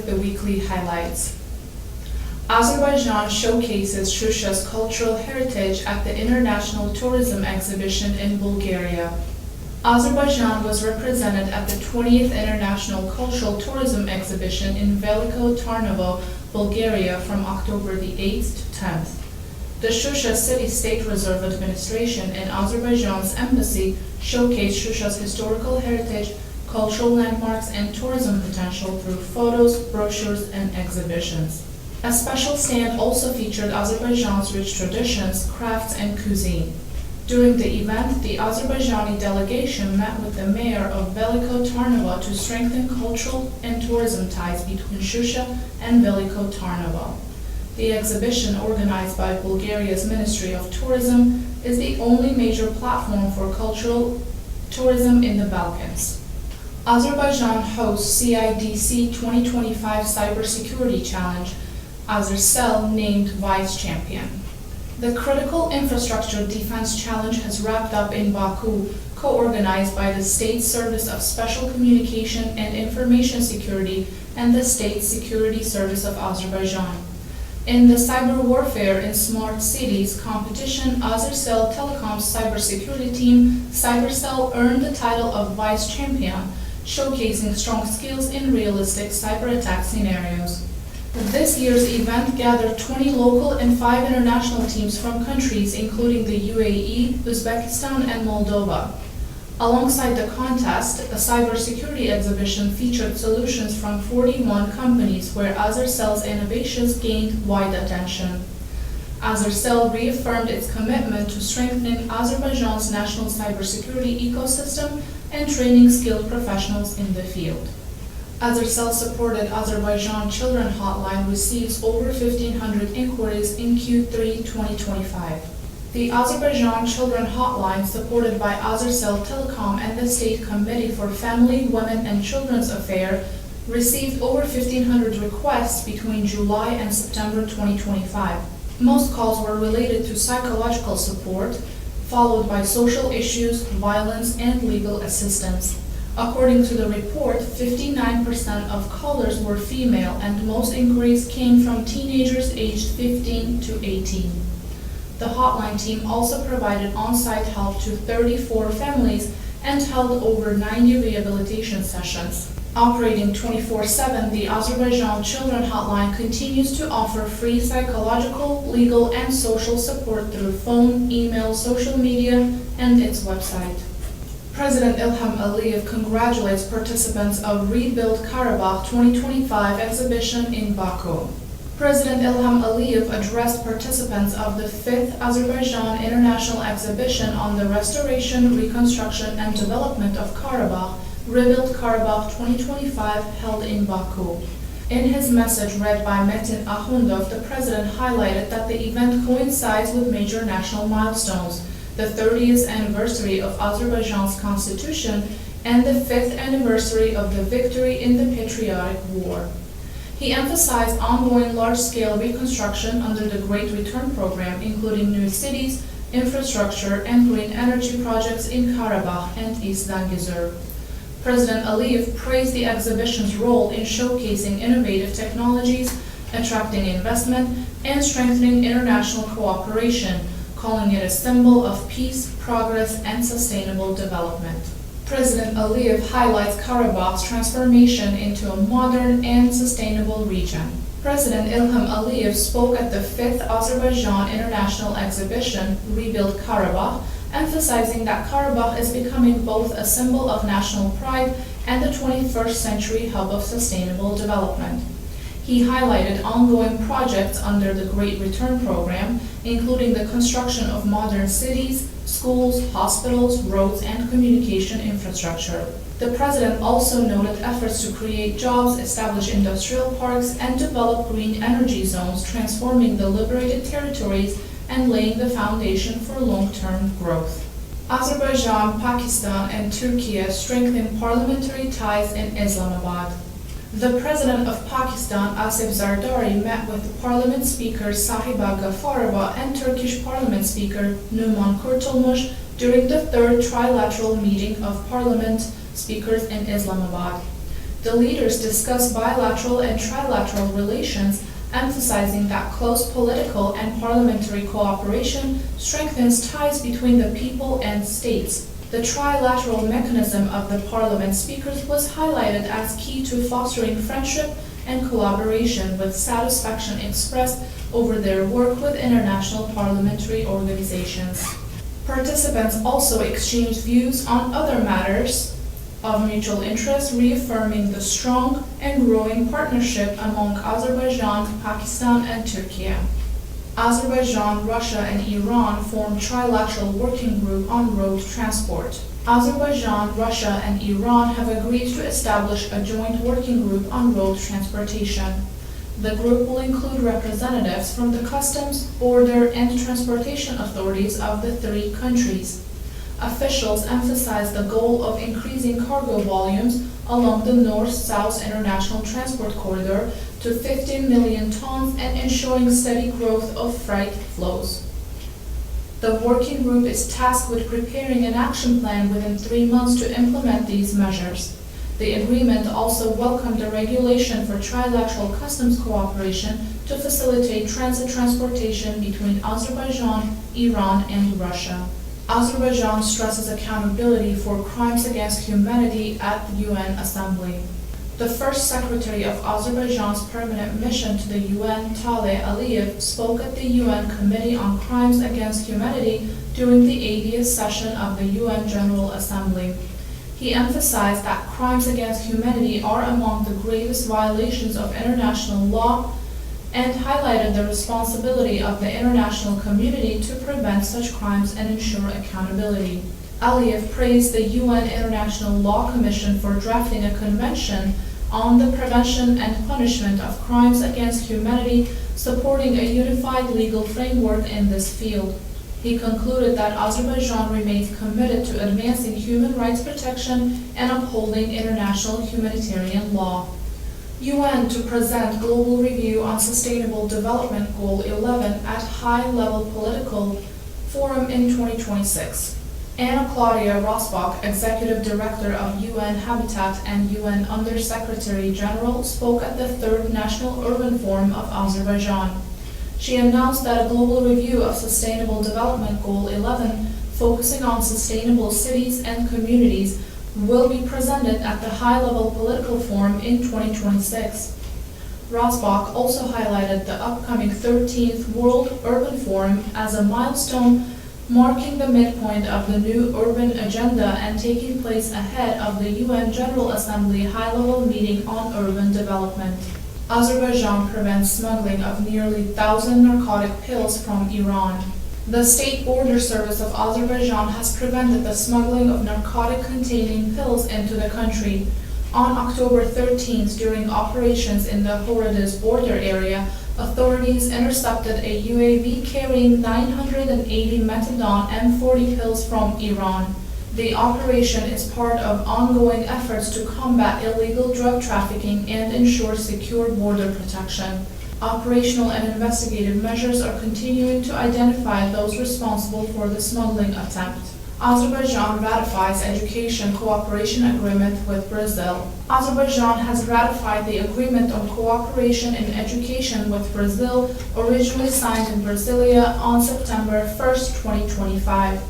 with the weekly highlights. Azerbaijan showcases Shusha's cultural heritage at the International Tourism Exhibition in Bulgaria. Azerbaijan was represented at the 20th International Cultural Tourism Exhibition in Veliko Tarnovo, Bulgaria from October the 8th to 10th. The Shusha City-State Reserve Administration and Azerbaijan's embassy showcased Shusha's historical heritage, cultural landmarks, and tourism potential through photos, brochures, and exhibitions. A special stand also featured Azerbaijan's rich traditions, crafts, and cuisine. During the event, the Azerbaijani delegation met with the mayor of Veliko Tarnovo to strengthen cultural and tourism ties between Shusha and Veliko Tarnovo. The exhibition, organized by Bulgaria's Ministry of Tourism, is the only major platform for cultural tourism in the Balkans. Azerbaijan hosts CIDC 2025 Cybersecurity Challenge, Azercell named Vice Champion. The Critical Infrastructure Defense Challenge has wrapped up in Baku, co-organized by the State Service of Special Communication and Information Security and the State Security Service of Azerbaijan. In the Cyber Warfare in Smart Cities competition, Azercell Telecom's cybersecurity team, Cybercell, earned the title of Vice Champion, showcasing strong skills in realistic cyber attack scenarios. This year's event gathered 20 local and 5 international teams from countries including the UAE, Uzbekistan, and Moldova. Alongside the contest, a cybersecurity exhibition featured solutions from 41 companies where Azercell's innovations gained wide attention. Azercell reaffirmed its commitment to strengthening Azerbaijan's national cybersecurity ecosystem and training skilled professionals in the field. Azercell-supported Azerbaijan Children Hotline receives over 1,500 inquiries in Q3 2025. The Azerbaijan Children Hotline, supported by Azercell Telecom and the State Committee for Family, Women and Children's Affairs, received over 1,500 requests between July and September 2025. Most calls were related to psychological support, followed by social issues, violence, and legal assistance. According to the report, 59% of callers were female, and most inquiries came from teenagers aged 15 to 18. The hotline team also provided on-site help to 34 families and held over 90 rehabilitation sessions. Operating 24/7, the Azerbaijan Children Hotline continues to offer free psychological, legal, and social support through phone, email, social media, and its website. President Ilham Aliyev congratulates participants of Rebuild Karabakh 2025 exhibition in Baku. President Ilham Aliyev addressed participants of the 5th Azerbaijan International Exhibition on the Restoration, Reconstruction, and Development of Karabakh, Rebuild Karabakh 2025, held in Baku. In his message read by Metin Ahundov, the president highlighted that the event coincides with major national milestones, the 30th anniversary of Azerbaijan's constitution and the 5th anniversary of the victory in the Patriotic War. He emphasized ongoing large-scale reconstruction under the Great Return Program, including new cities, infrastructure, and green energy projects in Karabakh and East Zangezur. President Aliyev praised the exhibition's role in showcasing innovative technologies, attracting investment, and strengthening international cooperation, calling it a symbol of peace, progress, and sustainable development. President Aliyev highlights Karabakh's transformation into a modern and sustainable region. President Ilham Aliyev spoke at the 5th Azerbaijan International Exhibition, Rebuild Karabakh, emphasizing that Karabakh is becoming both a symbol of national pride and a 21st century hub of sustainable development. He highlighted ongoing projects under the Great Return Program, including the construction of modern cities, schools, hospitals, roads, and communication infrastructure. The president also noted efforts to create jobs, establish industrial parks, and develop green energy zones, transforming the liberated territories and laying the foundation for long-term growth. Azerbaijan, Pakistan, and Turkey strengthen parliamentary ties in Islamabad. The President of Pakistan, Asif Zardari, met with Parliament Speaker Sahiba Gafarova and Turkish Parliament Speaker Numan Kurtulmuş during the third trilateral meeting of Parliament Speakers in Islamabad. The leaders discussed bilateral and trilateral relations, emphasizing that close political and parliamentary cooperation strengthens ties between the people and states. The trilateral mechanism of the parliament speakers was highlighted as key to fostering friendship and collaboration, with satisfaction expressed over their work with international parliamentary organizations. Participants also exchanged views on other matters of mutual interest, reaffirming the strong and growing partnership among Azerbaijan, Pakistan, and Turkey. Azerbaijan, Russia, and Iran formed trilateral working group on road transport. Azerbaijan, Russia, and Iran have agreed to establish a joint working group on road transportation. The group will include representatives from the customs, border, and transportation authorities of the three countries. Officials emphasized the goal of increasing cargo volumes along the North-South International Transport Corridor to 15 million tons and ensuring steady growth of freight flows. The working group is tasked with preparing an action plan within 3 months to implement these measures. The agreement also welcomed a regulation for trilateral customs cooperation to facilitate transit transportation between Azerbaijan, Iran, and Russia. Azerbaijan stresses accountability for crimes against humanity at the UN Assembly. The first secretary of Azerbaijan's permanent mission to the UN, Taleh Aliyev, spoke at the UN Committee on Crimes Against Humanity during the 80th session of the UN General Assembly. He emphasized that crimes against humanity are among the gravest violations of international law and highlighted the responsibility of the international community to prevent such crimes and ensure accountability. Aliyev praised the UN International Law Commission for drafting a convention on the prevention and punishment of crimes against humanity, supporting a unified legal framework in this field. He concluded that Azerbaijan remains committed to advancing human rights protection and upholding international humanitarian law. UN to present Global Review on Sustainable Development Goal 11 at high-level political forum in 2026. Anna Claudia Rosbach, Executive Director of UN Habitat and UN Under-Secretary General, spoke at the 3rd National Urban Forum of Azerbaijan. She announced that a global review of Sustainable Development Goal 11, focusing on sustainable cities and communities, will be presented at the high-level political forum in 2026. Rosbach also highlighted the upcoming 13th World Urban Forum as a milestone, marking the midpoint of the new urban agenda and taking place ahead of the UN General Assembly high-level meeting on urban development. Azerbaijan prevents smuggling of nearly 1,000 narcotic pills from Iran. The State Border Service of Azerbaijan has prevented the smuggling of narcotic-containing pills into the country. On October 13th, during operations in the Horadiz border area, authorities intercepted a UAV carrying 980 methadone M40 pills from Iran. The operation is part of ongoing efforts to combat illegal drug trafficking and ensure secure border protection. Operational and investigative measures are continuing to identify those responsible for the smuggling attempt. Azerbaijan ratifies education cooperation agreement with Brazil. Azerbaijan has ratified the agreement on cooperation in education with Brazil, originally signed in Brasilia on September 1, 2025.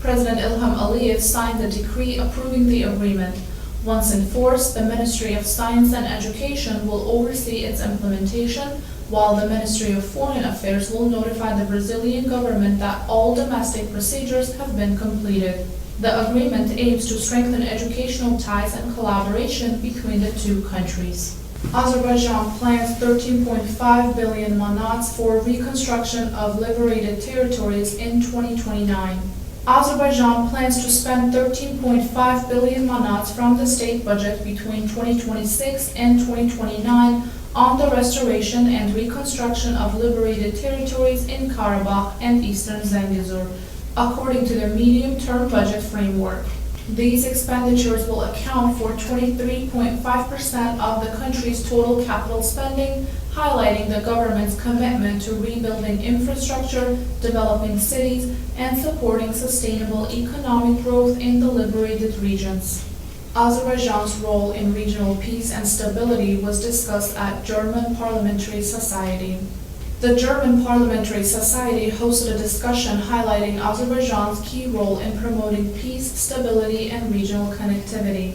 President Ilham Aliyev signed the decree approving the agreement. Once enforced, the Ministry of Science and Education will oversee its implementation, while the Ministry of Foreign Affairs will notify the Brazilian government that all domestic procedures have been completed. The agreement aims to strengthen educational ties and collaboration between the two countries. Azerbaijan plans 13.5 billion manats for reconstruction of liberated territories in 2029. Azerbaijan plans to spend 13.5 billion manats from the state budget between 2026 and 2029 on the restoration and reconstruction of liberated territories in Karabakh and eastern Zangezur, according to their medium-term budget framework. These expenditures will account for 23.5% of the country's total capital spending, highlighting the government's commitment to rebuilding infrastructure, developing cities, and supporting sustainable economic growth in the liberated regions. Azerbaijan's role in regional peace and stability was discussed at German Parliamentary Society. The German Parliamentary Society hosted a discussion highlighting Azerbaijan's key role in promoting peace, stability, and regional connectivity.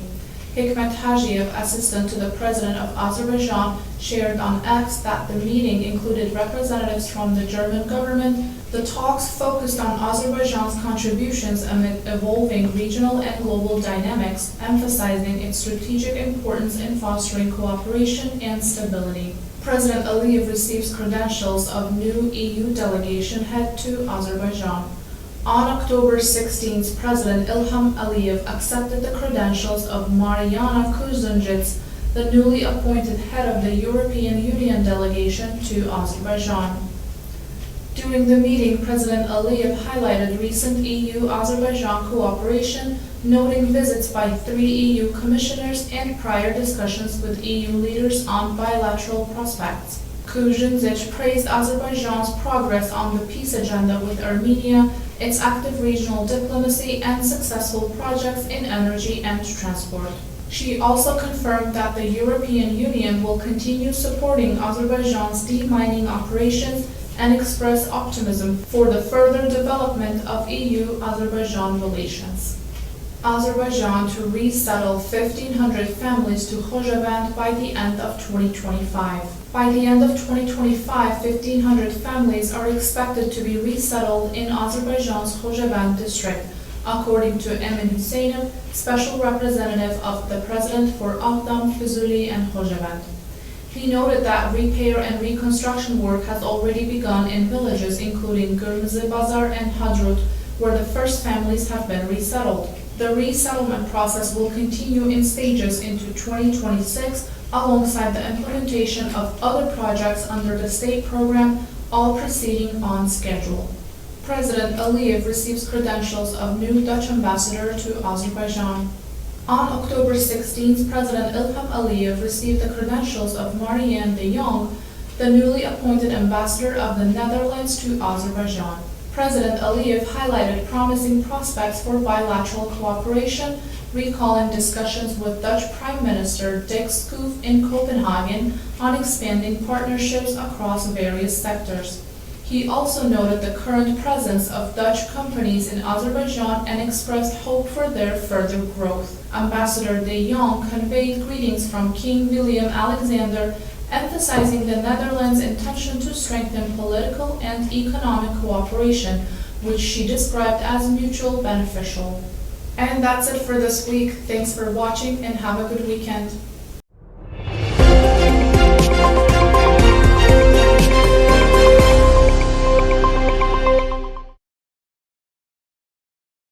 Hikmet Hajiev, assistant to the President of Azerbaijan, shared on X that the meeting included representatives from the German government. The talks focused on Azerbaijan's contributions amid evolving regional and global dynamics, emphasizing its strategic importance in fostering cooperation and stability. President Aliyev receives credentials of new EU delegation head to Azerbaijan. On October 16th, President Ilham Aliyev accepted the credentials of Mariana Kuzunjic, the newly appointed head of the European Union delegation to Azerbaijan. During the meeting, President Aliyev highlighted recent EU-Azerbaijan cooperation, noting visits by 3 EU commissioners and prior discussions with EU leaders on bilateral prospects. Kuzunjic praised Azerbaijan's progress on the peace agenda with Armenia, its active regional diplomacy, and successful projects in energy and transport. She also confirmed that the European Union will continue supporting Azerbaijan's demining operations and expressed optimism for the further development of EU-Azerbaijan relations. Azerbaijan to resettle 1,500 families to Khojavend by the end of 2025. By the end of 2025, 1,500 families are expected to be resettled in Azerbaijan's Khojavend district, according to Emin Hüseynov, Special Representative of the President for Agdam, Füzuli, and Khojavend. He noted that repair and reconstruction work has already begun in villages including Gürmüzü Bazar and Hadrut, where the first families have been resettled. The resettlement process will continue in stages into 2026, alongside the implementation of other projects under the state program, all proceeding on schedule. President Aliyev receives credentials of new Dutch ambassador to Azerbaijan. On October 16th, President Ilham Aliyev received the credentials of Marianne de Jong, the newly appointed ambassador of the Netherlands to Azerbaijan. President Aliyev highlighted promising prospects for bilateral cooperation, recalling discussions with Dutch Prime Minister Dick Schoof in Copenhagen on expanding partnerships across various sectors. He also noted the current presence of Dutch companies in Azerbaijan and expressed hope for their further growth. Ambassador de Jong conveyed greetings from King William Alexander, emphasizing the Netherlands' intention to strengthen political and economic cooperation, which she described as mutually beneficial. And that's it for this week. Thanks for watching and have a good weekend.